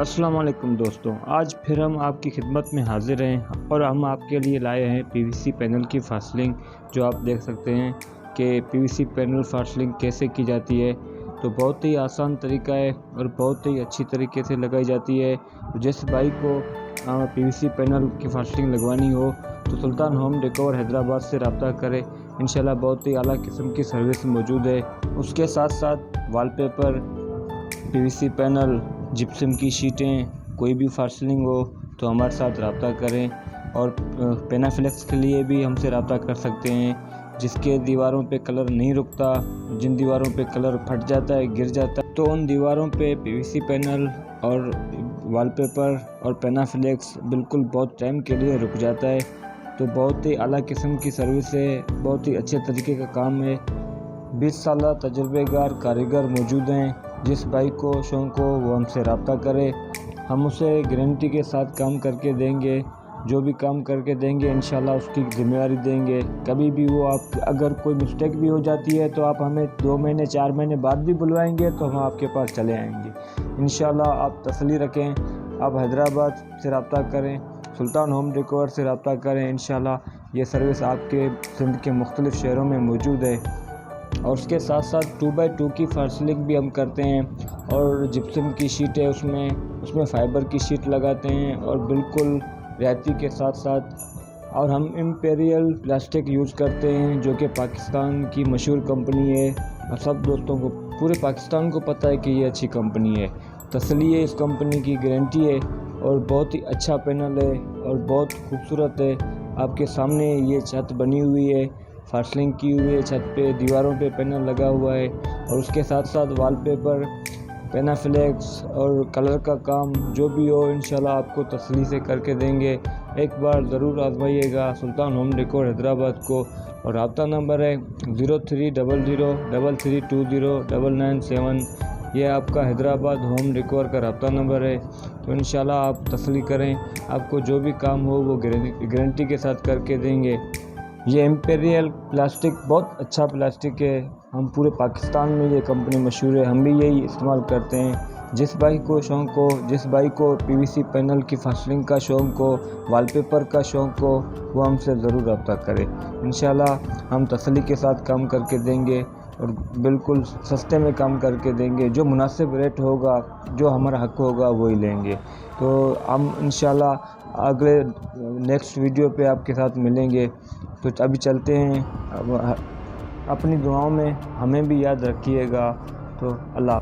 अस्सलाम वालेकुम दोस्तों, आज फिर हम आपकी खिदमत में हाजिर हैं और हम आपके लिए लाए हैं पीवीसी पैनल की फासलिंग। जो आप देख सकते हैं कि पीवीसी पैनल फासलिंग कैसे की जाती है। तो बहुत ही आसान तरीका है और बहुत ही अच्छी तरीके से लगाई जाती है। जिस भाई को पीवीसी पैनल की फासलिंग लगवानी हो तो सुल्तान होम डेकोर हैदराबाद से रब्ता करें। इंशाल्लाह बहुत ही आला किस्म की सर्विस मौजूद है। उसके साथ साथ वॉलपेपर, पीवीसी पैनल, जिप्सम की शीटें, कोई भी फासलिंग हो तो हमारे साथ रब्ता करें। और पेनाफ्लेक्स के लिए भी हमसे रब्ता कर सकते हैं। जिसके दीवारों पे कलर नहीं रुकता, जिन दीवारों पे कलर फट जाता है, गिर जाता है, तो उन दीवारों पे पीवीसी पैनल और वॉलपेपर और पेनाफ्लेक्स बिल्कुल बहुत टाइम के लिए रुक जाता है। तो बहुत ही आला किस्म की सर्विस है, बहुत ही अच्छे तरीके का काम है। 20 साल तजुर्बेकार कारीगर मौजूद हैं। जिस भाई को शौक हो वो हमसे रब्ता करे, हम उसे गारंटी के साथ काम करके देंगे। जो भी काम करके देंगे इंशाल्लाह उसकी जिम्मेदारी देंगे। कभी भी वो आप अगर कोई मिस्टेक भी हो जाती है तो आप हमें 2 महीने 4 महीने बाद भी बुलवाएंगे तो हम आपके पास चले आएंगे। इंशाल्लाह आप तसल्ली रखें, आप हैदराबाद से रब्ता करें, सुल्तान होम डेकोर से रब्ता करें। इंशाल्लाह ये सर्विस आपके सिंध के मुख्तलिफ शहरों में मौजूद है। और उसके साथ साथ 2x2 की फासलिंग भी हम करते हैं और जिप्सम की शीट है, उसमें फाइबर की शीट लगाते हैं और बिल्कुल रियायती के साथ साथ। और हम इम्पेरियल प्लास्टिक यूज़ करते हैं जो कि पाकिस्तान की मशहूर कंपनी है और सब दोस्तों को, पूरे पाकिस्तान को पता है कि ये अच्छी कंपनी है। तसल्ली है, इस कंपनी की गारंटी है और बहुत ही अच्छा पैनल है और बहुत खूबसूरत है। आपके सामने ये छत बनी हुई है, फासलिंग की हुई है, छत पे दीवारों पे पैनल लगा हुआ है और उसके साथ साथ वॉलपेपर, पेनाफ्लेक्स और कलर का काम जो भी हो इंशाल्लाह आपको तसल्ली से करके देंगे। एक बार ज़रूर आजमाइएगा सुल्तान होम डेकोर हैदराबाद को। और रब्ता नंबर है 030033209997। ये आपका हैदराबाद होम डेकोर का रब्ता नंबर है। तो इंशाल्लाह आप तसल्ली करें, आपको जो भी काम हो वो गारंटी के साथ करके देंगे। ये इम्पेरियल प्लास्टिक बहुत अच्छा प्लास्टिक है, हम पूरे पाकिस्तान में ये कंपनी मशहूर है, हम भी यही इस्तेमाल करते हैं। जिस भाई को शौक़ हो, जिस भाई को पीवीसी पैनल की फासलिंग का शौक़ हो, वॉलपेपर का शौक़ हो, वो हमसे ज़रूर रब्ता करें। इंशाल्लाह हम तसल्ली के साथ काम करके देंगे और बिल्कुल सस्ते में काम करके देंगे। जो मुनासिब रेट होगा, जो हमारा हक़ होगा वही लेंगे। तो हम इंशाल्लाह अगले नेक्स्ट वीडियो पे आपके साथ मिलेंगे। तो अभी चलते हैं, अपनी दुआओं में हमें भी याद रखिएगा। तो अल्लाह।